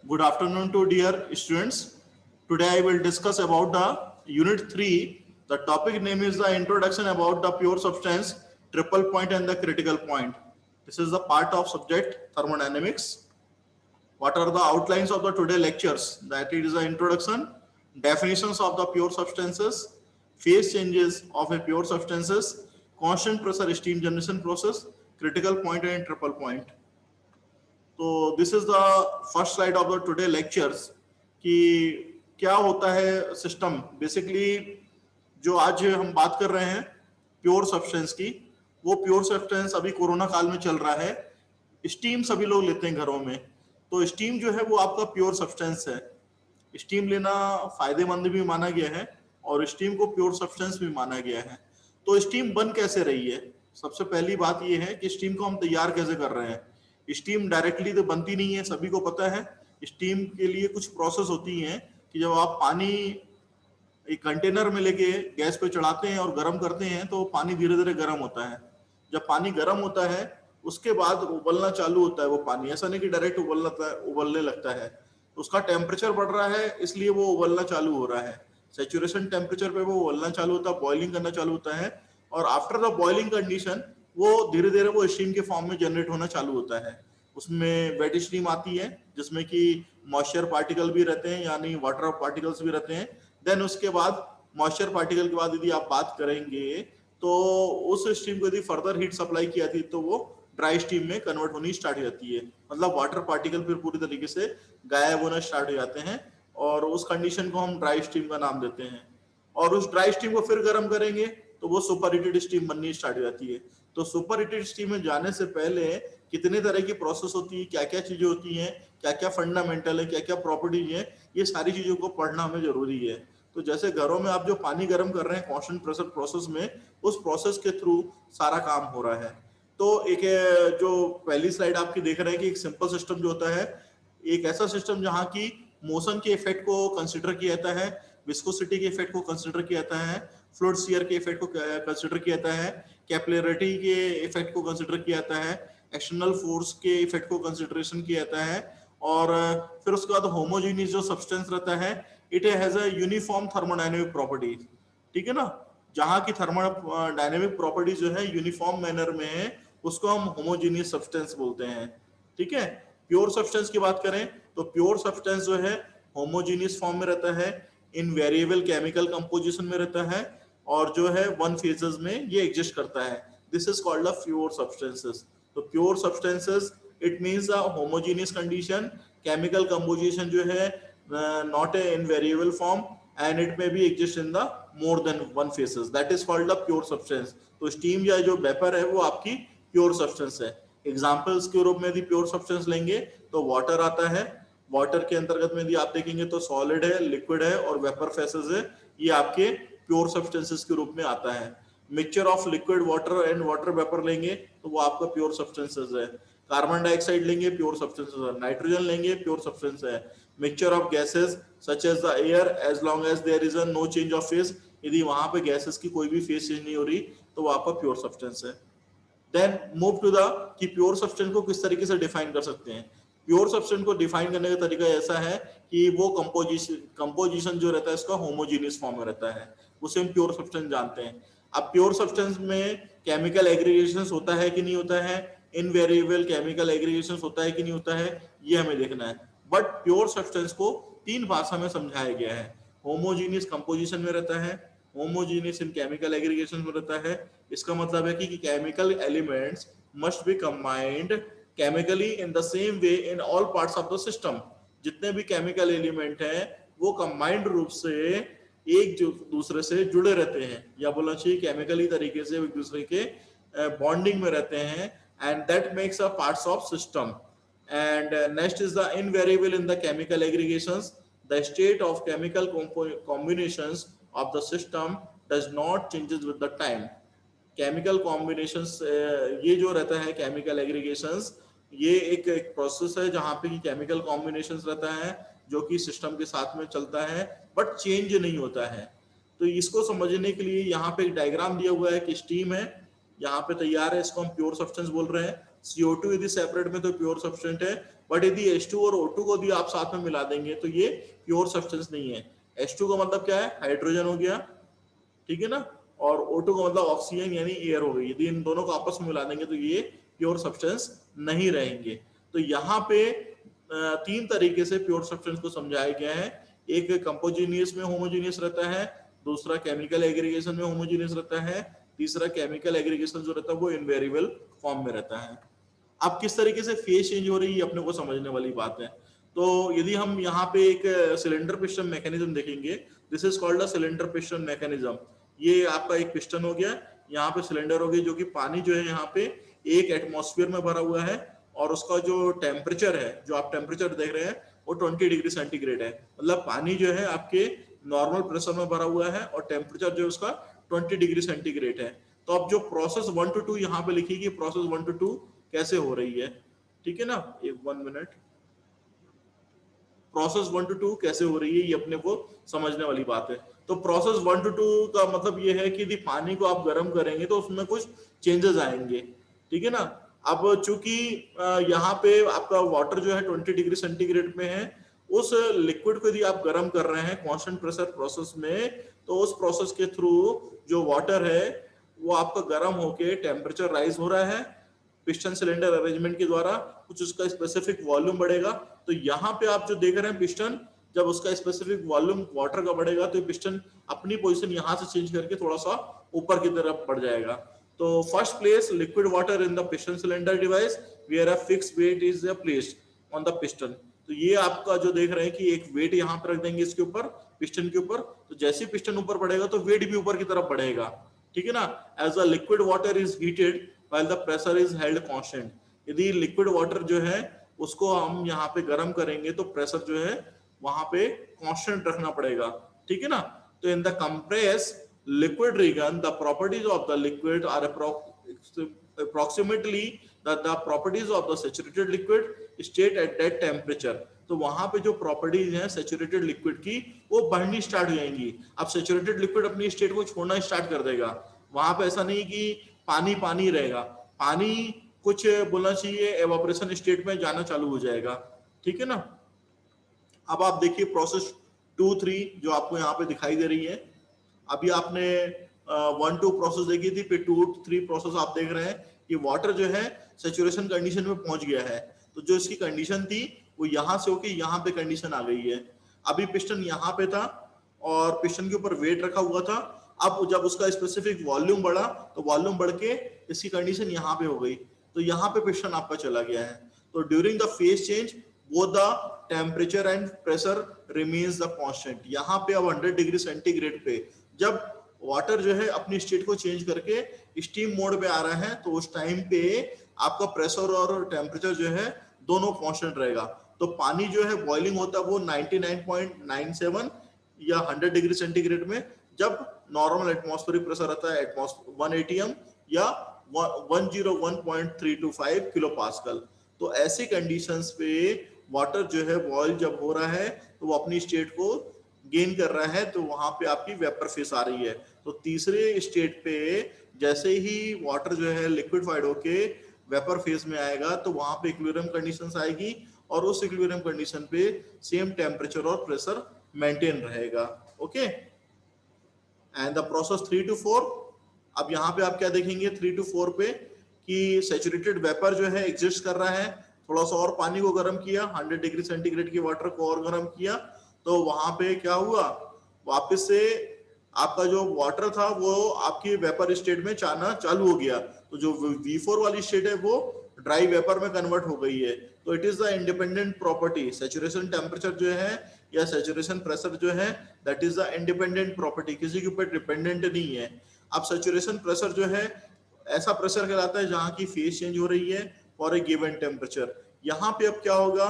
Good afternoon to dear students. Today I will discuss about the unit 3. The topic name is the introduction about the pure substance, triple point and the critical point. This is the part of subject thermodynamics. What are the outlines of the today lectures? That it is the introduction, definitions of the pure substances, phase changes of a pure substances, constant pressure steam generation process, critical point and triple point. तो this is the first slide of the today lectures कि क्या होता है system basically जो आज हम बात कर रहे हैं प्योर सब्सटेंस की। वो प्योर सब्सटेंस अभी कोरोना काल में चल रहा है। स्टीम सभी लोग लेते हैं घरों में, तो स्टीम जो है वो आपका प्योर सब्सटेंस है। स्टीम लेना फायदेमंद भी माना गया है और स्टीम को प्योर सब्सटेंस भी माना गया है। तो स्टीम बन कैसे रही है? सबसे पहली बात यह है कि स्टीम को हम तैयार कैसे कर रहे हैं। स्टीम डायरेक्टली तो बनती नहीं है, सभी को पता है। स्टीम के लिए कुछ प्रोसेस होती हैं कि जब आप पानी एक कंटेनर में लेके गैस पे चढ़ाते हैं और गर्म करते हैं तो पानी धीरे धीरे गर्म होता है। जब पानी गर्म होता है उसके बाद उबलना चालू होता है वो पानी। ऐसा नहीं कि डायरेक्ट उबलने लगता है। उसका टेम्परेचर बढ़ रहा है इसलिए वो उबलना चालू हो रहा है। सैचुरेशन टेम्परेचर पे वो उबलना चालू होता है, बॉइलिंग करना चालू होता है और आफ्टर द बॉइलिंग कंडीशन वो धीरे धीरे वो स्टीम के फॉर्म में जनरेट होना चालू होता है। उसमें वेट स्ट्रीम आती है जिसमें कि मॉइस्चर पार्टिकल भी रहते हैं यानी वाटर पार्टिकल्स भी रहते हैं। देन उसके बाद मॉइस्चर पार्टिकल के बाद यदि आप बात करेंगे तो उस स्टीम को यदि फर्दर हीट सप्लाई की जाती है तो वो ड्राई स्टीम में कन्वर्ट होनी स्टार्ट हो जाती है। मतलब वाटर पार्टिकल फिर पूरी तरीके से गायब होना स्टार्ट हो जाते हैं और उस कंडीशन को हम ड्राई स्टीम का नाम देते हैं। और उस ड्राई स्टीम को फिर गर्म करेंगे तो वो सुपर हीटेड स्टीम बननी स्टार्ट हो जाती है। तो सुपर हीटेड स्टीम में जाने से पहले कितने तरह की प्रोसेस होती है, क्या क्या चीजें होती हैं, क्या क्या फंडामेंटल है, क्या क्या प्रॉपर्टीज है, ये सारी चीजों को पढ़ना हमें जरूरी है। तो जैसे घरों में आप जो पानी गर्म कर रहे हैं कांस्टेंट प्रेशर प्रोसेस में, उस प्रोसेस के थ्रू सारा काम हो रहा है। तो एक जो पहली स्लाइड आपकी देख रहे हैं कि एक सिंपल सिस्टम जो होता है, एक ऐसा सिस्टम जहां की मोशन के इफेक्ट को कंसिडर किया जाता है, विस्कोसिटी के इफेक्ट को कंसिडर किया जाता है, फ्लूइड शियर के इफेक्ट को कंसिडर किया जाता है, कैपिलरिटी के इफेक्ट को कंसिडर किया जाता है, एक्सटर्नल फोर्स के इफेक्ट को कंसिडरेशन किया जाता है और फिर उसके बाद होमोजेनियस जो सब्सटेंस रहता है it has a uniform thermodynamic properties. ठीक है ना, जहां की थर्मोडायनेमिक प्रॉपर्टीज जो है यूनिफॉर्म मैनर में है उसको हम होमोजेनियस सब्सटेंस बोलते हैं। ठीक है, प्योर सब्सटेंस की बात करें तो प्योर सब्सटेंस जो है होमोजेनियस फॉर्म में रहता है, इन वेरिएबल केमिकल कंपोजिशन में रहता है और जो है वन फेजेस में ये एग्जिस्ट करता है। This is called the pure substances. तो pure substances it means a homogeneous condition, chemical composition जो है not a in variable form and it may be exist in the more than one phases, that is called the pure substance. तो steam या जो vapour है वो आपकी pure substance है। Examples के रूप में यदि प्योर सब्सटेंस लेंगे तो वाटर आता है। वाटर के अंतर्गत में यदि आप देखेंगे तो सॉलिड है, लिक्विड है और वेपर फेसेस है, ये आपके प्योर सब्सटेंसेस के रूप में आता है। Mixture of liquid water and water vapour लेंगे तो वो आपका प्योर सब्सटेंसेस है। कार्बन डाइऑक्साइड लेंगे प्योर सब्सटेंसेस है, नाइट्रोजन लेंगे प्योर सब्सटेंस है। Mixture of gases such as the air as long as there is no change of phase, यदि वहां पे गैसेस की कोई भी फेज चेंज नहीं हो रही तो वो आपका प्योर सब्सटेंस है। देन मूव टू द कि प्योर सब्सटेंस को किस तरीके से डिफाइन कर सकते हैं। प्योर सब्सटेंस को डिफाइन करने का तरीका ऐसा है कि वो कंपोजिशन जो रहता है इसका होमोजेनियस फॉर्म में रहता है, उसे हम प्योर सब्सटेंस जानते हैं। अब प्योर सब्सटेंस में केमिकल एग्रीगेशंस होता है कि नहीं होता है, इनवेरिएबल केमिकल एग्रीगेशंस होता है कि नहीं होता है, ये हमें देखना है। बट प्योर सब्सटेंस को तीन भाषा में समझाया गया है। होमोजेनियस कंपोजिशन में रहता है, होमोजेनियस इन केमिकल एग्रीगेशन में रहता है। इसका मतलब है कि chemical elements must be combined chemically in the same way in all parts of the system. जितने भी केमिकल एलिमेंट हैं वो कंबाइंड रूप से एक जो दूसरे से जुड़े रहते हैं, या बोलना चाहिए केमिकली तरीके से एक दूसरे के बॉन्डिंग में रहते हैं, and that makes a parts of system. And next is the invariable in the chemical aggregations. The state of chemical combinations of the system does not changes with the time. Chemical combinations ये जो रहता है chemical aggregations, ये एक process है जहाँ पे कि chemical combinations रहता है जो कि सिस्टम के साथ में चलता है बट चेंज नहीं होता है। तो इसको समझने के लिए यहाँ पे एक डायग्राम दिया हुआ है कि स्टीम है, यहाँ पे तैयार है, इसको हम प्योर सब्सटेंस बोल रहे हैं। CO2 यदि सेपरेट में तो प्योर सब्सटेंट है, बट यदि H2 और O2 को भी आप साथ में मिला देंगे तो ये प्योर सब्सटेंस नहीं है। H2 का मतलब क्या है, हाइड्रोजन हो गया, ठीक है ना, और O2 का मतलब ऑक्सीजन यानी एयर हो गई। यदि इन दोनों को आपस में मिला देंगे तो ये प्योर सब्सटेंस नहीं रहेंगे। तो यहाँ पे तीन तरीके से प्योर सब्सटेंस को समझाया गया है। एक कंपोजिनियस में होमोजीनियस रहता है, दूसरा केमिकल एग्रीगेशन में होमोजीनियस रहता है, तीसरा केमिकल एग्रीगेशन जो रहता है वो इनवेरिएबल फॉर्म में रहता है। अब किस तरीके से फेज चेंज हो रही है अपने को समझने वाली बात है। तो यदि हम यहाँ पे एक सिलेंडर पिस्टन मैकेनिज्म देखेंगे, this is called a cylinder piston mechanism. ये आपका एक पिस्टन हो गया, यहाँ पे सिलेंडर हो गई, जो कि पानी जो है यहाँ पे एक एटमॉस्फेयर में भरा हुआ है, और उसका जो टेम्परेचर है, जो आप टेम्परेचर देख रहे हैं वो 20 डिग्री सेंटीग्रेड है। मतलब पानी जो है आपके नॉर्मल प्रेशर में भरा हुआ है और टेम्परेचर जो है उसका 20 डिग्री सेंटीग्रेड है। तो अब जो प्रोसेस 1 to 2 यहाँ पे लिखी कि प्रोसेस 1 to 2 कैसे हो रही है, ठीक है ना, एक 1 मिनट, प्रोसेस 1 to 2 कैसे हो रही है ये अपने को समझने वाली बात है। तो प्रोसेस 1 to 2 का मतलब ये है कि यदि पानी को आप गर्म करेंगे तो उसमें कुछ चेंजेस आएंगे, ठीक है ना। अब चूंकि यहाँ पे आपका वाटर जो है 20 डिग्री सेंटीग्रेड में है, उस लिक्विड को यदि आप गर्म कर रहे हैं कांस्टेंट प्रेशर प्रोसेस में, तो उस प्रोसेस के थ्रू जो वाटर है वो आपका गर्म होके टेम्परेचर राइज हो रहा है पिस्टन सिलेंडर अरेंजमेंट के द्वारा, कुछ उसका स्पेसिफिक वॉल्यूम बढ़ेगा। तो यहाँ पे आप जो देख रहे हैं पिस्टन, जब उसका स्पेसिफिक वॉल्यूम वाटर का बढ़ेगा तो पिस्टन अपनी पोजीशन यहाँ से चेंज करके थोड़ा सा ऊपर की तरफ बढ़ जाएगा। तो first place liquid water in the piston cylinder device where a fixed weight is placed on the piston. तो ये आपका जो देख रहे हैं कि एक वेट यहाँ पर रख देंगे इसके ऊपर, पिस्टन के ऊपर, तो जैसे ही पिस्टन ऊपर बढ़ेगा तो वेट भी ऊपर की तरफ बढ़ेगा, ठीक है ना। As the liquid water is heated while the pressure is held constant। यदि लिक्विड वाटर जो है उसको हम यहाँ पे गर्म करेंगे तो प्रेशर जो है वहां पे कांस्टेंट रखना पड़ेगा, ठीक है ना। तो in the compress liquid region the properties of the liquid are approximately the properties of the saturated liquid state at that temperature। तो वहां पे जो प्रॉपर्टीज हैं सैचुरेटेड लिक्विड की वो बढ़नी स्टार्ट हो जाएंगी। अब सैचुरेटेड लिक्विड अपनी स्टेट को छोड़ना स्टार्ट कर देगा। वहां पे ऐसा नहीं कि पानी पानी रहेगा, पानी कुछ बोलना चाहिए एवापोरेशन स्टेट में जाना चालू हो जाएगा, ठीक है ना। अब आप देखिए प्रोसेस 2-3 जो आपको यहाँ पे दिखाई दे रही है। अभी आपने 1-2 प्रोसेस देखी थी, फिर 2-3 प्रोसेस आप देख रहे हैं कि वाटर जो है सैचुरेशन कंडीशन में पहुंच गया है। तो जो इसकी कंडीशन थी वो यहाँ से होके यहाँ पे कंडीशन आ गई है। अभी पिस्टन यहाँ पे था और पिस्टन के ऊपर वेट रखा हुआ था। अब जब उसका स्पेसिफिक वॉल्यूम बढ़ा तो वॉल्यूम बढ़ के इसकी कंडीशन यहाँ पे हो गई, तो यहाँ पे पिस्टन आपका चला गया है। तो during the phase change both the temperature and pressure remains the constant। यहाँ पे अब 100 डिग्री सेंटीग्रेड पे जब वाटर जो है अपनी स्टेट को चेंज करके स्टीम मोड पे आ रहा है तो उस टाइम पे आपका प्रेशर और टेम्परेचर जो है दोनों कांस्टेंट रहेगा। तो पानी जो है बॉइलिंग होता है वो 99.97 या 100 डिग्री सेंटीग्रेड में, जब नॉर्मल एटमॉस्फेरिक प्रेशर रहता है 1 atm या 101.325 किलो पास्कल। तो ऐसी कंडीशंस पे वाटर जो है बॉयल जब हो रहा है तो वो अपनी स्टेट को गेन कर रहा है, तो वहां पे आपकी वेपर फेस आ रही है। तो तीसरे स्टेट पे जैसे ही वाटर जो है लिक्विफाइड होके वेपर फेज में आएगा तो वहां पे इक्विलिब्रियम कंडीशंस आएगी और उस इक्विलिब्रियम कंडीशन पे सेम टेम्परेचर और प्रेशर मेंटेन रहेगा। Okay, and the process 3 to 4। अब यहाँ पे आप क्या देखेंगे 3 to 4 पे कि सैचुरेटेड वेपर जो है एग्जिस्ट कर रहा है। थोड़ा सा और पानी को गर्म किया, 100 डिग्री सेंटीग्रेड की वाटर को और गर्म किया, तो वहां पे क्या हुआ, वापस से आपका जो वाटर था वो आपकी वेपर स्टेट में जाना चालू हो गया। तो जो V4 वाली स्टेट है वो ड्राई वेपर में कन्वर्ट हो गई है। तो it is the independent property. Saturation temperature जो है या सैचुरेशन प्रेशर जो है that is the independent property, किसी के ऊपर डिपेंडेंट नहीं है। अब सैचुरेशन प्रेशर जो है ऐसा प्रेशर कहलाता है जहां की फेज चेंज हो रही है फॉर ए गिवन टेम्परेचर। यहाँ पे अब क्या होगा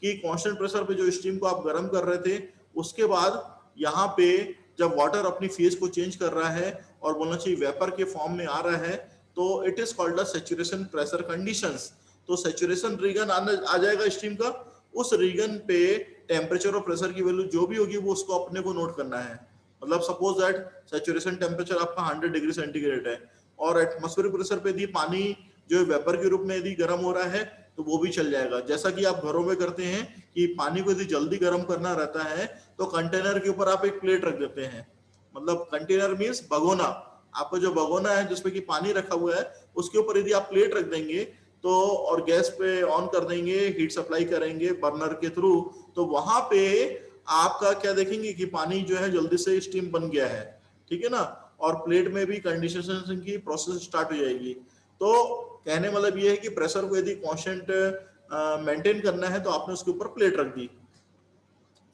कि कांस्टेंट प्रेशर पे जो स्टीम को आप गर्म कर रहे थे उसके बाद यहाँ पे जब वाटर अपनी फेज को चेंज कर रहा है और बोलना चाहिए वेपर के फॉर्म में आ रहा है, तो it is called the saturation pressure conditions. तो सैचुरेशन रीजन आ जाएगा स्टीम का, उस रीजन पे टेम्परेचर और प्रेशर की वैल्यू जो भी होगी वो उसको अपने को नोट करना है। मतलब सपोज दैट सैचुरेशन टेम्परेचर आपका 100 डिग्री सेंटीग्रेड है और एटमॉस्फेरिक प्रेशर पे यदि पानी जो वेपर के रूप में यदि गर्म हो रहा है तो वो भी चल जाएगा। जैसा कि आप घरों में करते हैं कि पानी को यदि जल्दी गर्म करना रहता है तो कंटेनर के ऊपर आप एक प्लेट रख देते हैं, मतलब कंटेनर मीन्स भगोना, आपका जो भगोना है जिसमें कि पानी रखा हुआ है उसके ऊपर यदि आप प्लेट रख देंगे तो, और गैस पे ऑन कर देंगे, हीट सप्लाई करेंगे बर्नर के थ्रू, तो वहां पे आपका क्या देखेंगे कि पानी जो है जल्दी से स्टीम बन गया है, ठीक है ना, और प्लेट में भी कंडेंसेशन की प्रोसेस स्टार्ट हो जाएगी। तो कहने मतलब ये है कि प्रेशर को यदि कांस्टेंट मेंटेन करना है तो आपने उसके ऊपर प्लेट रख दी,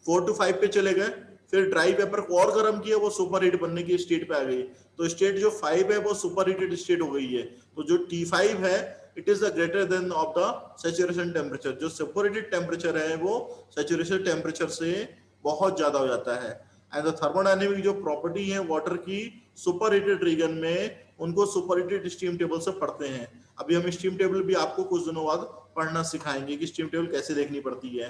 4 to 5 पे चले गए, फिर ड्राई पेपर को और गर्म किया, वो सुपर हीट बनने की स्टेट पे आ गई, तो स्टेट जो 5 है वो सुपर हीटेड स्टेट हो गई है। तो जो T5 है it is the greater than of the saturation temperature, जो सुपर हीटेड टेम्परेचर है वो सैचुरेशन टेम्परेचर से बहुत ज्यादा हो जाता है। एंड द थर्मोडायनेमिक जो प्रॉपर्टी है वाटर की सुपर हीटेड रीजन में, उनको सुपर हीटेड स्टीम टेबल से पढ़ते हैं। अभी हम स्टीम टेबल भी आपको कुछ दिनों बाद पढ़ना सिखाएंगे कि स्टीम टेबल कैसे देखनी पड़ती है।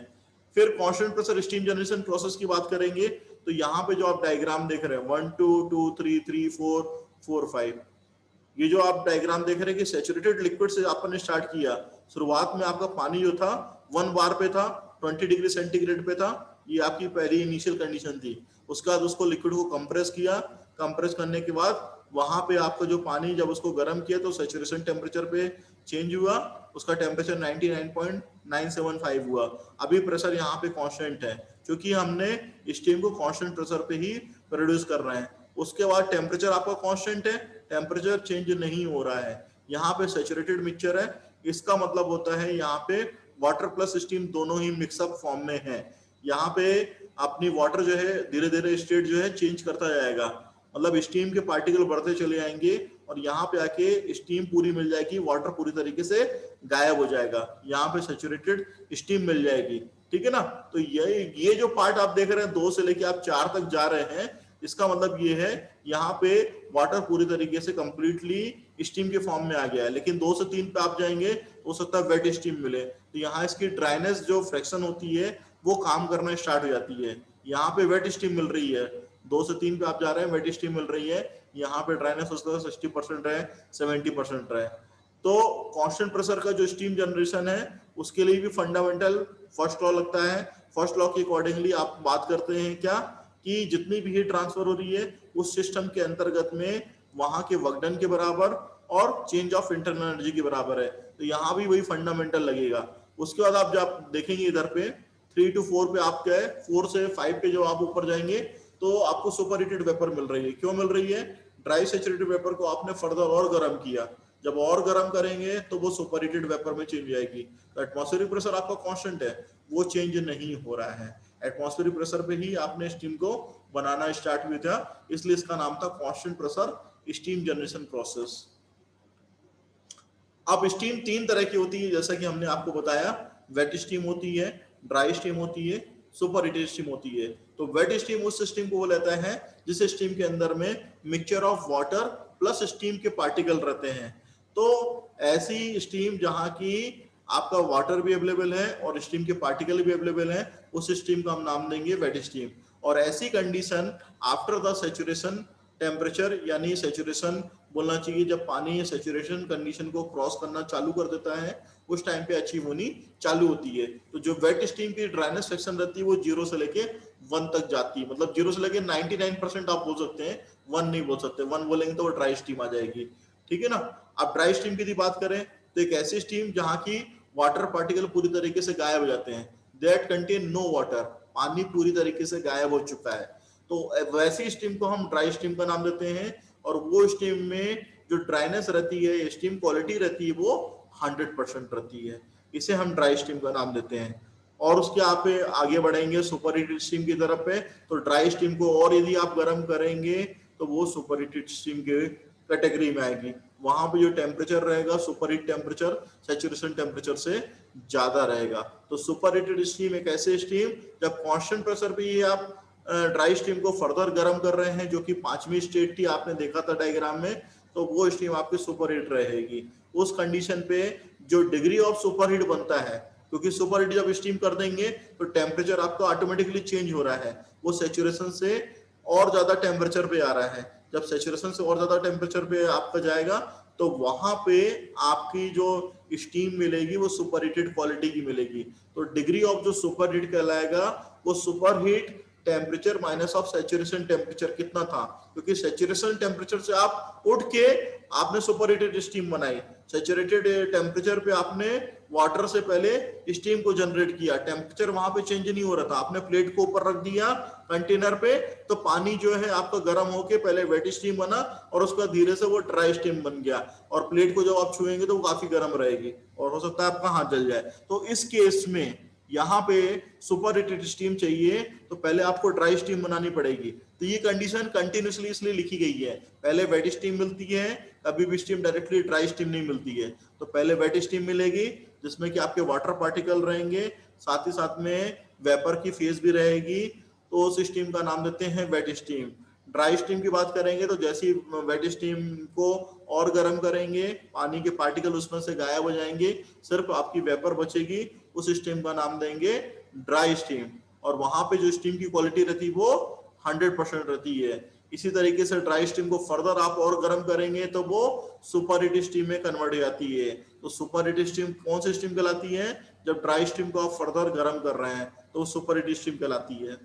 फिर constant pressure steam generation process की बात करेंगे, तो यहाँ पे जो आप डायग्राम देख रहे हैं 1 2 2 3 3 4 4 5, ये जो आप डायग्राम देख रहे हैं कि सैचुरेटेड लिक्विड से आपने स्टार्ट किया, शुरुआत में आपका पानी जो था 1 बार पे था, 20 डिग्री सेंटीग्रेड पे था, ये आपकी पहली इनिशियल कंडीशन थी। उसके बाद उसको लिक्विड को कंप्रेस किया, कंप्रेस करने के बाद वहां पे आपका जो पानी जब उसको गर्म किया तो सैचुरेशन टेम्परेचर पे चेंज हुआ, उसका टेम्परेचर 99.975 हुआ। अभी प्रेशर यहाँ पे कांस्टेंट है क्योंकि हमने स्टीम को कांस्टेंट प्रेशर पे ही प्रोड्यूस कर रहे हैं। उसके बाद टेम्परेचर आपका कांस्टेंट है, टेम्परेचर चेंज नहीं हो रहा है। यहाँ पे सैचुरेटेड मिक्सचर है, इसका मतलब होता है यहाँ पे वाटर प्लस स्टीम दोनों ही मिक्सअप फॉर्म में है। यहाँ पे अपनी वाटर जो है धीरे धीरे स्टेट जो है चेंज करता जाएगा, मतलब स्टीम के पार्टिकल बढ़ते चले जाएंगे और यहाँ पे आके स्टीम पूरी मिल जाएगी, वाटर पूरी तरीके से गायब हो जाएगा, यहाँ पे सैचुरेटेड स्टीम मिल जाएगी, ठीक है ना। तो ये जो पार्ट आप देख रहे हैं 2 से लेके आप 4 तक जा रहे हैं, इसका मतलब ये है यहाँ पे वाटर पूरी तरीके से कंप्लीटली स्टीम के फॉर्म में आ गया है। लेकिन 2 से 3 पे आप जाएंगे हो सकता है वेट स्टीम मिले, तो यहाँ इसकी ड्राइनेस जो फ्रैक्शन होती है वो काम करना स्टार्ट हो जाती है। यहाँ पे वेट स्टीम मिल रही है, 2 से 3 पे आप जा रहे हैं वेट स्टीम मिल रही है, यहाँ पे ड्राइनेस हो सकता है 60% रहे, 70% रहे। तो कांस्टेंट प्रेशर का जो स्टीम जनरेशन है उसके लिए भी फंडामेंटल फर्स्ट लॉ लगता है। फर्स्ट लॉ के अकॉर्डिंगली आप बात करते हैं क्या कि जितनी भी हीट ट्रांसफर हो रही है उस सिस्टम के अंतर्गत में वहां के वर्क डन के बराबर और चेंज ऑफ इंटरनल एनर्जी के बराबर है, तो यहाँ भी वही फंडामेंटल लगेगा। उसके बाद आप जब देखेंगे इधर पे 3 to 4 पे आप गए, 4 से 5 पे जो आप ऊपर जाएंगे तो आपको सुपर हीटेड वेपर मिल रही है। क्यों मिल रही है? ड्राई सैचुरेटेड वेपर को आपने फर्दर और गर्म किया, जब और गर्म करेंगे तो वो सुपर हीटेड वेपर में चेंज जाएगी। तो एटमॉस्फेरिक प्रेशर आपका कांस्टेंट है, वो चेंज नहीं हो रहा है। एटमॉस्फेरिक प्रेशर पे ही आपने स्टीम को बनाना स्टार्ट हुआ था, इसलिए इसका नाम था constant pressure steam generation process. अब स्टीम 3 तरह की होती है, जैसा कि हमने आपको बताया, वेट स्टीम होती है, ड्राई स्टीम होती है, सुपर हीटेड स्टीम होती है। तो वेट स्टीम उस स्टीम को लेता है जिस स्टीम के अंदर में mixture of water plus steam के पार्टिकल रहते हैं। तो ऐसी स्टीम जहां की आपका वाटर भी अवेलेबल है और स्टीम के पार्टिकल भी अवेलेबल है, उस स्टीम का हम नाम देंगे वेट स्टीम। और ऐसी condition after the saturation temperature, यानी सैचुरेशन बोलना चाहिए जब पानी सैचुरेशन कंडीशन को क्रॉस करना चालू कर देता है उस टाइम पे अचीव होनी चालू होती है। तो जो वेट स्टीम की ड्राइनेस फ्रैक्शन रहती है वो 0 से लेके 1 तक जाती है, मतलब 0 से लेके 99% आप बोल सकते हैं, 1 नहीं बोल सकते, 1 बोलेंगे तो वो ड्राई स्टीम आ जाएगी, ठीक है ना। अब ड्राई स्टीम की बात करें तो एक ऐसी स्टीम जहां की वाटर पार्टिकल पूरी तरीके से गायब हो जाते हैं, दैट कंटेन नो वाटर, पानी पूरी तरीके से गायब हो चुका है, तो वैसी स्टीम को हम ड्राई स्टीम का नाम देते हैं। और वो स्टीम में जो ड्राइनेस रहती है, स्टीम क्वालिटी रहती है, वो 100% रहती है, इसे हम ड्राई स्टीम का नाम देते हैं। और उसके आप आगे बढ़ेंगे सुपर हीटेड स्टीम की तरफ पे, तो ड्राई स्टीम को और यदि आप गर्म करेंगे तो वो सुपर हीटेड स्टीम के कैटेगरी में आएगी। वहां पे जो टेम्परेचर रहेगा super heat temperature saturation temperature से ज्यादा रहेगा। तो सुपर हीटेड स्टीम एक ऐसे स्टीम जब कांस्टेंट प्रेशर पे ये आप ड्राई स्टीम को फर्दर गर्म कर रहे हैं, जो कि 5वीं स्टेट थी, आपने देखा था डायग्राम में, तो वो स्टीम आपकी सुपर हीट रहेगी। उस कंडीशन पे जो डिग्री ऑफ सुपर हीट बनता है, क्योंकि सुपर हीट जब स्टीम कर देंगे तो टेम्परेचर आपका ऑटोमेटिकली चेंज हो रहा है, वो सैचुरेशन से और ज्यादा टेम्परेचर पे आ रहा है। जब सैचुरेशन से और ज्यादा टेम्परेचर पे आपका जाएगा तो वहां पे आपकी जो स्टीम मिलेगी वो सुपर हीटेड क्वालिटी की मिलेगी। तो डिग्री ऑफ जो सुपर हीट कहलाएगा वो super heat temperature minus of saturation temperature कितना था, क्योंकि सैचुरेशन टेम्परेचर से आप उठ के आपने सुपर हीटेड स्टीम बनाई। सैचुरेटेड टेम्परेचर पे आपने वाटर से पहले स्टीम को जनरेट किया, टेम्परेचर वहां पे चेंज नहीं हो रहा था, आपने प्लेट को ऊपर रख दिया कंटेनर पे, तो पानी जो है आपका गर्म होके पहले वेट स्टीम बना और उसका धीरे से वो ड्राई स्टीम बन गया, और प्लेट को जब आप छुएंगे तो वो काफी गर्म रहेगी और हो सकता है आपका हाथ जल जाए। तो इस केस में यहाँ पे सुपर हीटेड स्टीम चाहिए तो पहले आपको ड्राई स्टीम बनानी पड़ेगी। तो ये कंडीशन कंटिन्यूसली इसलिए लिखी गई है, पहले वेट स्टीम मिलती है, कभी भी स्टीम डायरेक्टली ड्राई स्टीम नहीं मिलती है। तो पहले वेट स्टीम मिलेगी जिसमें कि आपके वाटर पार्टिकल रहेंगे, साथ ही साथ में वेपर की फेज भी रहेगी, तो उस स्टीम का नाम देते हैं वेट स्टीम। ड्राई स्टीम की बात करेंगे तो जैसी वेट स्टीम को और गर्म करेंगे, पानी के पार्टिकल उसमें से गायब हो जाएंगे, सिर्फ आपकी वेपर बचेगी, उस स्टीम का नाम देंगे ड्राई स्टीम। और वहां पे जो स्टीम की क्वालिटी रहती है वो 100% रहती है। इसी तरीके से ड्राई स्टीम को फर्दर आप और गर्म करेंगे तो वो सुपर हीट स्टीम में कन्वर्ट हो जाती है। तो सुपर हीट स्टीम कौन सी स्टीम कहलाती है, जब ड्राई स्टीम को आप फर्दर गर्म कर रहे हैं तो सुपर हीट स्टीम कहलाती है।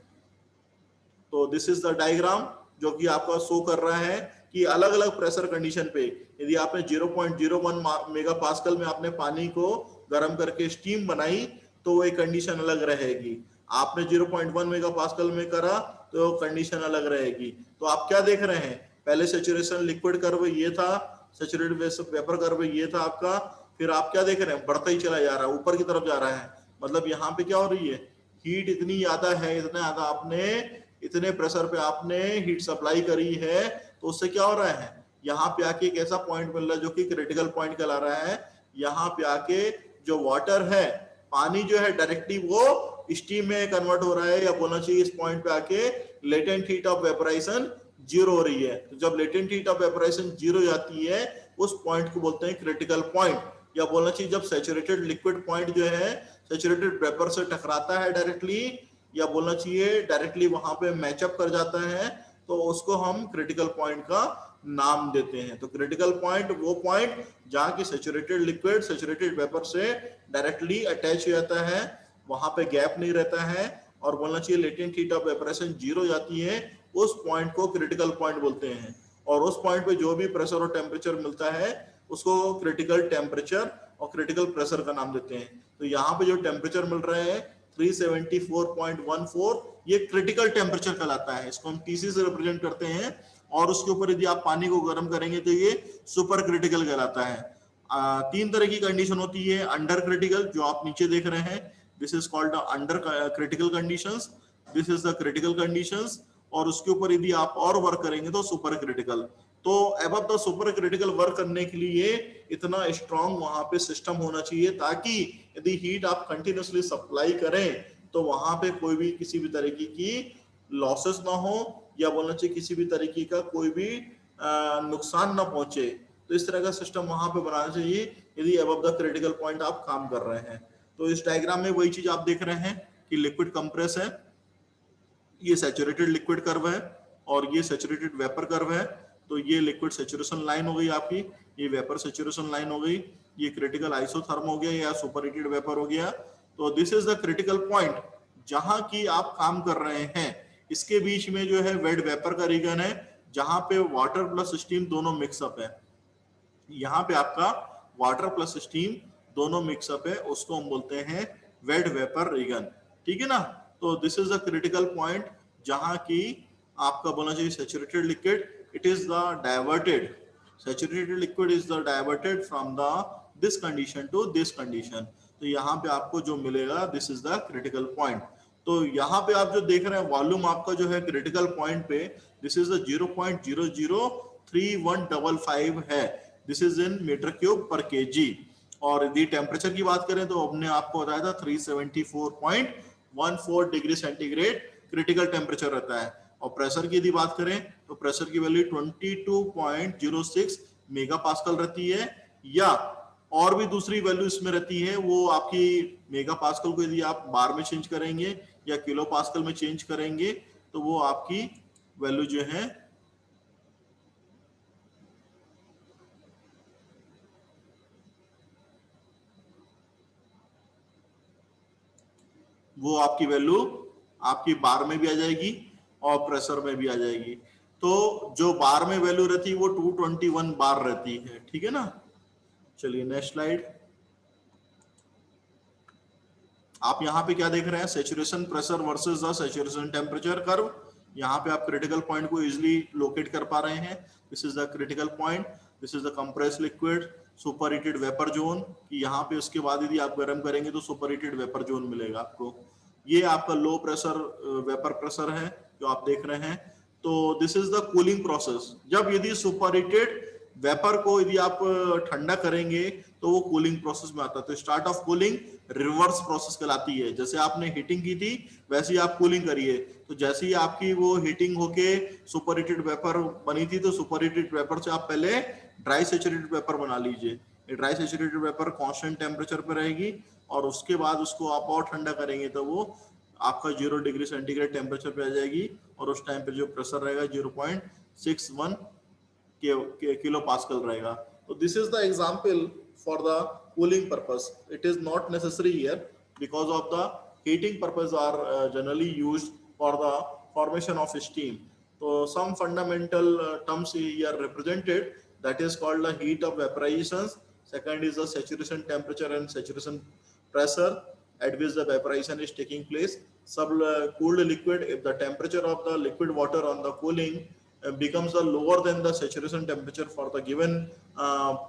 तो दिस इज द डायग्राम जो कि आपका शो कर रहा है कि अलग अलग प्रेशर कंडीशन पे यदि आपने 0.01 मेगा पास्कल में आपने पानी को गर्म करके स्टीम बनाई तो वो एक कंडीशन अलग रहेगी, आपने 0.1 मेगा पास्कल में करा तो कंडीशन अलग रहेगी। तो आप क्या देख रहे हैं, पहले सैचुरेशन लिक्विड कर्व ये था, सैचुरेटेड वेपर कर्व ये था आपका, फिर आप क्या देख रहे हैं, बढ़ता ही चला जा रहा है, ऊपर की तरफ जा रहा है। मतलब यहाँ पे क्या हो रही है, हीट इतनी ज्यादा है, इतना ज्यादा आपने इतने प्रेशर पे आपने हीट सप्लाई करी है, तो उससे क्या हो रहा है, यहाँ पे आके एक ऐसा पॉइंट मिल रहा है जो कि क्रिटिकल पॉइंट कहला रहा है। यहाँ पे आके जो वाटर है, पानी जो है डायरेक्टली वो स्टीम में कन्वर्ट हो रहा है, या बोलना चाहिए इस पॉइंट पे आके latent heat of vaporisation zero हो रही है। तो जब latent heat of vaporisation zero जाती है उस पॉइंट को बोलते हैं क्रिटिकल पॉइंट, या बोलना चाहिए जब सैचुरेटेड लिक्विड पॉइंट जो है सैचुरेटेड वेपर से टकराता है डायरेक्टली, या बोलना चाहिए डायरेक्टली वहां पे मैचअप कर जाता है, तो उसको हम क्रिटिकल पॉइंट का नाम देते हैं। तो क्रिटिकल पॉइंट वो पॉइंट जहां की सैचुरेटेड लिक्विड सैचुरेटेड वेपर से डायरेक्टली अटैच हो जाता है, वहां पे गैप नहीं रहता है, और बोलना चाहिए लेटेंट हीट ऑफ वेपरेशन जीरो हो जाती है, उस पॉइंट को क्रिटिकल पॉइंट बोलते हैं। और उस पॉइंट पे जो भी प्रेशर और टेम्परेचर मिलता है उसको क्रिटिकल टेम्परेचर और क्रिटिकल प्रेशर का नाम देते हैं। तो यहाँ पे जो टेम्परेचर मिल रहा है 374.14, ये क्रिटिकल टेम्परेचर कहलाता है, इसको हम टीसी से रिप्रेजेंट करते हैं। और उसके ऊपर यदि आप पानी को गर्म करेंगे तो ये सुपर क्रिटिकल कहलाता है। तीन तरह की कंडीशन होती है, अंडर क्रिटिकल जो आप नीचे देख रहे हैं, this is called the under critical conditions, this is the critical conditions, और उसके ऊपर यदि आप और वर्क करेंगे तो सुपर क्रिटिकल। तो above the super critical work करने के लिए इतना स्ट्रॉन्ग वहां पे सिस्टम होना चाहिए ताकि यदि हीट आप कंटिन्यूसली सप्लाई करें तो वहां पे कोई भी किसी भी तरीके की लॉसेस ना हो, या बोलना चाहिए किसी भी तरीके का कोई भी नुकसान ना पहुंचे। तो इस तरह का सिस्टम वहां पे बनाना चाहिए यदि अबव द क्रिटिकल पॉइंट आप काम कर रहे हैं। तो इस डायग्राम में वही चीज आप देख रहे हैं कि लिक्विड कंप्रेस है, ये सैचुरेटेड लिक्विड कर्व है, और ये सैचुरेटेड वेपर कर्व है। तो ये लिक्विड सैचुरेशन लाइन हो गई आपकी, ये वेपर सैचुरेशन लाइन हो गई, ये क्रिटिकल आइसोथर्म हो गया या सुपर हीटेड वेपर हो गया। तो this is the critical point जहां की आप काम कर रहे हैं। इसके बीच में जो है वेट वेपर का रीजन है जहां पे वाटर प्लस स्टीम दोनों मिक्सअप है, यहाँ पे आपका वाटर प्लस स्टीम दोनों मिक्सअप है, उसको हम बोलते हैं वेट वेपर रीजन, ठीक है ना। तो this is the critical point जहां की आपका बोलना चाहिए saturated liquid, it is the diverted, saturated liquid is the diverted from the this condition to this condition. तो यहाँ पे आपको जो मिलेगा this is the critical point. तो यहाँ पे आप जो देख रहे हैं वॉल्यूम आपका जो है क्रिटिकल पॉइंट पे दिस इज द 0.00315 है, this is in metre cube per KG. और यदि टेम्परेचर की बात करें तो हमने आपको बताया था 374.14 डिग्री सेंटीग्रेड क्रिटिकल टेम्परेचर रहता है। और प्रेशर की यदि बात करें तो प्रेशर की वैल्यू 22.06 मेगा पास्कल रहती है, या और भी दूसरी वैल्यू इसमें रहती है, वो आपकी मेगा पास्कल को यदि आप बार में चेंज करेंगे या किलो पास्कल में चेंज करेंगे तो वो आपकी वैल्यू जो है वो आपकी वैल्यू आपकी बार में भी आ जाएगी और प्रेशर में भी आ जाएगी। तो जो बार में वैल्यू रहती है वो 221 बार रहती है, ठीक है ना। चलिए नेक्स्ट स्लाइड। आप यहाँ पे क्या देख रहे हैं, saturation pressure versus the saturation temperature curve. यहाँ पे आप क्रिटिकल पॉइंट को इजिली लोकेट कर पा रहे हैं। This is the critical point, this is the compressed liquid, super heated vapour zone. यहाँ पे उसके बाद यदि आप गर्म करेंगे तो सुपर हीटेड वेपर जोन मिलेगा आपको। ये आपका लो प्रेशर वेपर प्रेशर है जो आप देख रहे हैं। तो this is the cooling process. जब यदि सुपर हीटेड वेपर को यदि आप ठंडा करेंगे तो वो कूलिंग प्रोसेस में आता है। तो start of cooling reverse process कहलाती है। जैसे आपने हीटिंग की थी वैसे ही आप कूलिंग करिए। तो जैसे ही आपकी वो हीटिंग होके सुपर हीटेड वेपर बनी थी तो सुपर हीटेड वेपर से आप पहले ड्राई सैचुरेटेड वेपर बना लीजिए। Dry saturated vapour constant temperature पे रहेगी और उसके बाद उसको आप और ठंडा करेंगे तो वो आपका 0 डिग्री सेंटीग्रेड टेम्परेचर पे आ जाएगी और उस टाइम पे जो प्रेशर रहेगा 0.61 किलो पास्कल रहेगा। तो this is the example for the cooling purpose. It is not necessary here because of the heating purpose are generally used for the formation of steam. So some fundamental terms here represented, that is called the heat of vaporization. Second is the saturation temperature and saturation pressure at which the vaporization is taking place. Cooled liquid, if the temperature of the liquid water on the cooling becomes lower than the saturation temperature for the given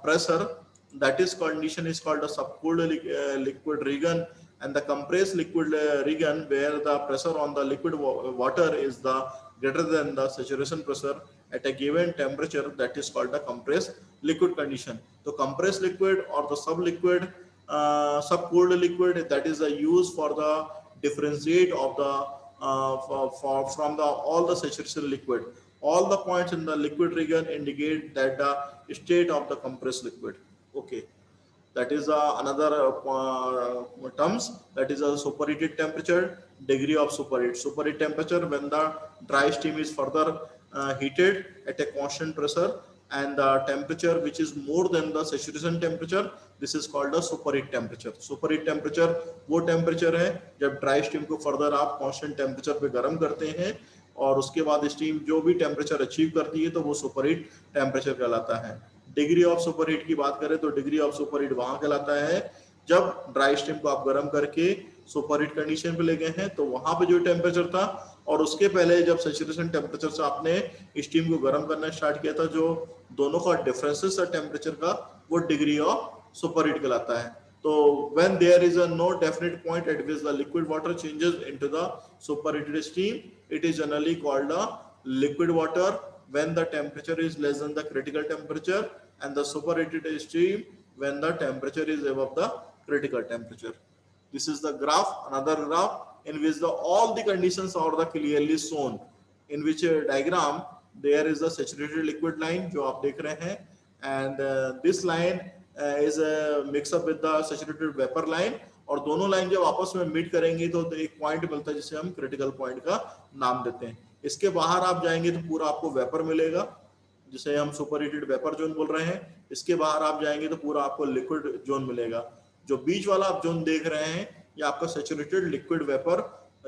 pressure, that is condition is called a subcooled liquid region, and the compressed liquid region where the pressure on the liquid water is the greater than the saturation pressure at a given temperature, that is called the compressed liquid condition. So compressed liquid or the subliquid subcooled liquid, that is a use for the differentiate of the from the all the saturation liquid. All the points in the liquid region indicate that the state of the compressed liquid. Okay, that is another terms, that is a superheated temperature, degree of superheat. Superheat temperature when the dry steam is further heated at a constant pressure and the temperature which is more than the saturation temperature, this is called a superheat temperature. Superheat temperature वो temperature है जब dry steam को further आप constant temperature पे गर्म करते हैं और उसके बाद स्टीम जो भी टेम्परेचर अचीव करती है तो वो सुपरहीट टेम्परेचर कहलाता है। डिग्री ऑफ सुपरहीट की बात करें तो डिग्री ऑफ सुपरहीट वहां कहलाता है जब ड्राई स्टीम को आप गर्म करके सुपरहीट कंडीशन पे ले गए हैं तो वहां पे जो टेम्परेचर था और उसके पहले जब सैचुरेशन टेम्परेचर से आपने स्टीम को गर्म करना स्टार्ट किया था, जो दोनों का डिफरेंसेस है टेम्परेचर का, वो डिग्री ऑफ सुपरहीट कहलाता है। So when there is a no definite point at which the liquid water changes into the superheated steam, it is generally called a liquid water when the temperature is less than the critical temperature, and the superheated steam when the temperature is above the critical temperature. This is the graph, another graph in which all the conditions are the clearly shown, in which diagram there is the saturated liquid line जो आप देख रहे हैं, and this line is a mix up with the saturated vapor line, और दोनों line जब आपस में मीट करेंगे तो एक पॉइंट मिलता है जिसे हम क्रिटिकल पॉइंट का नाम देते हैं। इसके बाहर आप जाएंगे तो पूरा आपको वेपर मिलेगा जिसे हम सुपरहीटेड वेपर जोन बोल रहे हैं। इसके बाहर आप जाएंगे तो पूरा आपको लिक्विड जोन मिलेगा। जो बीच वाला आप जोन देख रहे हैं ये आपका सैचुरेटेड लिक्विड वेपर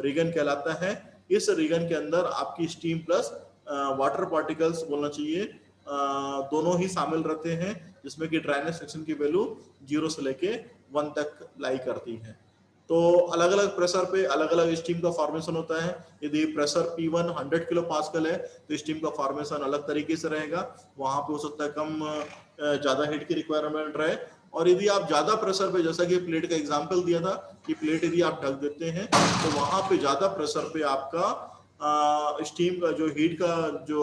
रीजन कहलाता है। इस रीजन के अंदर आपकी स्टीम प्लस वाटर पार्टिकल्स बोलना चाहिए दोनों ही शामिल रहते हैं, जिसमें कि ड्राइनेस सेक्शन की वैल्यू 0 से लेके 1 तक लाई करती है। तो अलग अलग प्रेशर पे अलग अलग स्टीम का फॉर्मेशन होता है। यदि प्रेशर P1 100 किलो पास्कल है तो स्टीम का फॉर्मेशन अलग तरीके से रहेगा, वहां पे हो सकता है कम ज्यादा हीट की रिक्वायरमेंट रहे। और यदि आप ज्यादा प्रेशर पे, जैसा कि प्लेट का एग्जांपल दिया था कि प्लेट यदि आप ढक देते हैं तो वहां पे ज्यादा प्रेशर पे आपका स्टीम का जो हीट का जो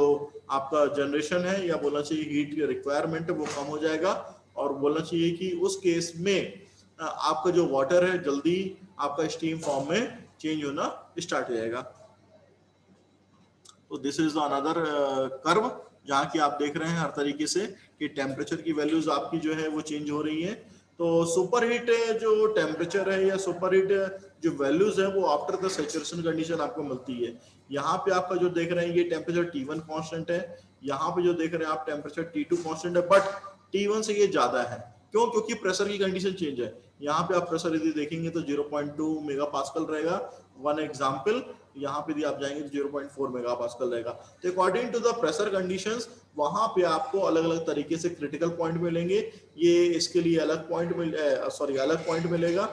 आपका जनरेशन है या बोलना चाहिए हीट रिक्वायरमेंट है वो कम हो जाएगा, और बोलना चाहिए कि उस केस में आपका जो वाटर है जल्दी आपका स्टीम फॉर्म में चेंज होना स्टार्ट हो जाएगा। तो दिस इज अनदर कर्व जहाँ की आप देख रहे हैं हर तरीके से कि टेम्परेचर की वैल्यूज आपकी जो है वो चेंज हो रही है। तो सुपरहीट जो टेम्परेचर है या सुपरहीट जो वैल्यूज है वो आफ्टर द सैचुरेशन कंडीशन आपको मिलती है। यहाँ पे आपका जो देख रहे हैं ये टेम्परेचर T1 कांस्टेंट है, यहाँ पे जो देख रहे हैं आप टेम्परेचर T2 कांस्टेंट है, बट T1 से ये ज्यादा है। क्यों? क्योंकि प्रेशर की कंडीशन चेंज है। यहाँ पे आप प्रेशर यदि देखेंगे तो 0.2 मेगा पास्कल रहेगा। वन एग्जाम्पल, यहाँ पे यदि आप जाएंगे तो 0.4 मेगा पास्कल रहेगा। तो according to the pressure conditions वहां पे आपको अलग अलग तरीके से क्रिटिकल पॉइंट मिलेंगे। ये इसके लिए अलग पॉइंट अलग पॉइंट मिलेगा,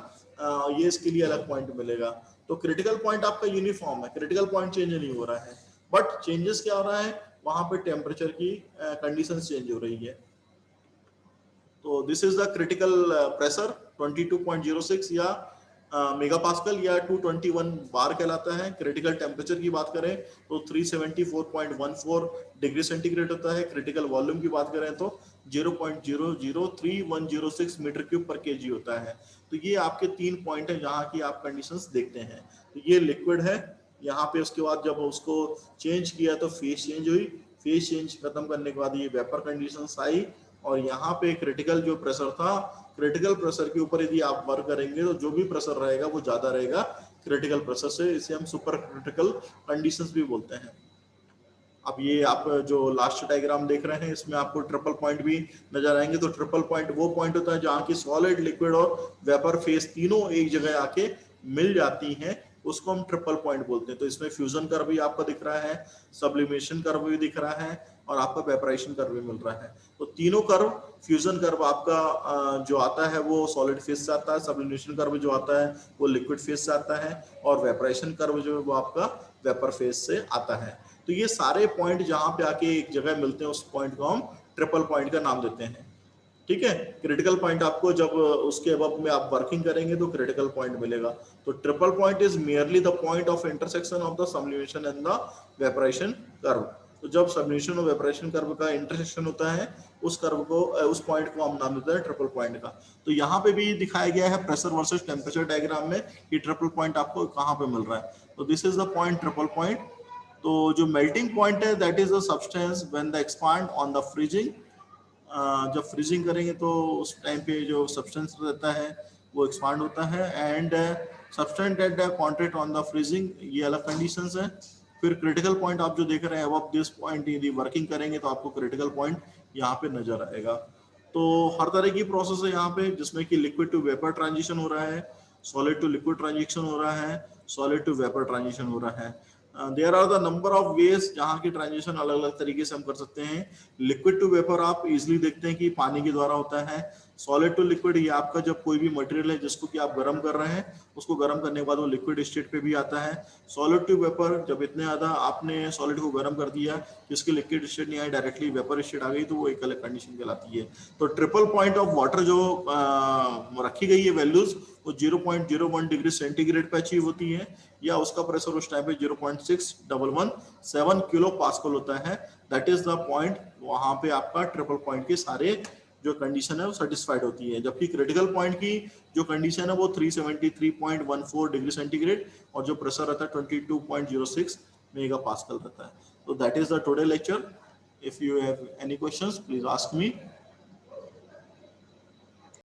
ये इसके लिए अलग पॉइंट मिलेगा। तो क्रिटिकल पॉइंट आपका यूनिफॉर्म है, क्रिटिकल पॉइंट चेंज नहीं हो रहा है, बट चेंजेस क्या हो रहा है, वहां पे टेम्परेचर की कंडीशन चेंज हो रही है। तो this is the critical pressure 22.06 या मेगा पास्कल या 221 बार कहलाता है। क्रिटिकल टेम्परेचर की बात करें तो 374.14 डिग्री सेंटीग्रेड होता है। क्रिटिकल वॉल्यूम की बात करें तो 0.003106 मीटर क्यूब पर केजी होता है। तो ये आपके 3 पॉइंट है जहाँ की आप कंडीशंस देखते हैं। तो ये लिक्विड है, यहाँ पे उसके बाद जब उसको चेंज किया तो फेज चेंज हुई, फेज चेंज खत्म करने के बाद ये वेपर कंडीशंस आई, और यहाँ पे क्रिटिकल जो प्रेशर था, क्रिटिकल प्रेशर के ऊपर यदि आप वर्क करेंगे तो जो भी प्रेशर रहेगा वो ज्यादा रहेगा क्रिटिकल प्रेशर से। इसे हम सुपर क्रिटिकल कंडीशंस भी बोलते हैं। अब ये आप जो लास्ट डायग्राम देख रहे हैं इसमें आपको ट्रिपल पॉइंट भी नजर आएंगे। तो ट्रिपल पॉइंट वो पॉइंट होता है जहाँ की सॉलिड, लिक्विड और वेपर फेज तीनों एक जगह आके मिल जाती हैं, उसको हम ट्रिपल पॉइंट बोलते हैं। तो इसमें फ्यूजन कर्व भी आपको दिख रहा है, सब्लिमेशन कर्व भी दिख रहा है, और आपका वेपराइजेशन कर्व भी मिल रहा है। तो तीनों कर्व, फ्यूजन कर्व आपका जो आता है वो सॉलिड फेज से आता है, सब्लिमेशन कर्व जो आता है वो लिक्विड फेज से आता है, और वेपराइजेशन कर्व जो है वो आपका वेपर फेज से आता है। तो ये सारे पॉइंट जहां पे आके एक जगह मिलते हैं उस पॉइंट को हम ट्रिपल पॉइंट का नाम देते हैं। ठीक है, क्रिटिकल पॉइंट आपको जब उसके अबव में आप वर्किंग करेंगे तो क्रिटिकल पॉइंट मिलेगा। तो triple point is merely the point of intersection of the sublimation and the vaporisation curve. तो जब सब्लिमेशन और वेपराइजेशन कर्व का इंटरसेक्शन होता है उस कर्व को, उस पॉइंट को हम नाम देते हैं ट्रिपल पॉइंट का। तो यहाँ पे भी दिखाया गया है प्रेशर वर्सेस टेम्परेचर डायग्राम में कि ट्रिपल पॉइंट आपको कहाँ पे मिल रहा है। तो this is the point triple point. तो जो मेल्टिंग पॉइंट है that is the substance when the expand on the freezing. जब फ्रीजिंग करेंगे तो उस टाइम पे जो सब्सटेंस रहता है वो एक्सपांड होता है, and substance at the contact on the freezing, ये अलग कंडीशंस है। फिर क्रिटिकल पॉइंट आप जो देख रहे हैं अब दिस पॉइंट यदि वर्किंग करेंगे तो आपको क्रिटिकल पॉइंट यहाँ पे नजर आएगा। तो हर तरह की प्रोसेस है यहाँ पे जिसमें कि लिक्विड टू वेपर ट्रांजिशन हो रहा है, सॉलिड टू लिक्विड ट्रांजिशन हो रहा है, सॉलिड टू वेपर ट्रांजिशन हो रहा है। There are the number of ways जहाँ की ट्रांजिशन अलग अलग तरीके से हम कर सकते हैं। लिक्विड टू वेपर आप इजीली देखते हैं कि पानी के द्वारा होता है। सॉलिड टू लिक्विड ये आपका जब कोई भी मटेरियल है जिसको कि आप गर्म कर रहे हैं उसको गर्म करने के बाद वो लिक्विड स्टेट पे भी आता है। सॉलिड टू वेपर जब इतने ज्यादा आपने सॉलिड को गर्म कर दिया जिसकी लिक्विड स्टेट नहीं आई, डायरेक्टली वेपर स्टेट आ गई, तो वो एक अलग कंडीशन कहलाती है। तो ट्रिपल पॉइंट ऑफ वाटर जो रखी गई है वैल्यूज वो 0.01 डिग्री सेंटीग्रेड पे अचीव होती है, या उसका प्रेशर उस टाइम पे 0.6117 किलो पास्कल होता है। दैट इज द पॉइंट, वहां पे आपका ट्रिपल पॉइंट के सारे जो कंडीशन है वो सेटिस्फाइड होती है। जबकि क्रिटिकल पॉइंट की जो कंडीशन है वो 373.14 डिग्री सेंटीग्रेड और जो प्रेशर रहता है 22.06 मेगा पास्कल रहता है। तो that is the today lecture. If you have any questions please ask me.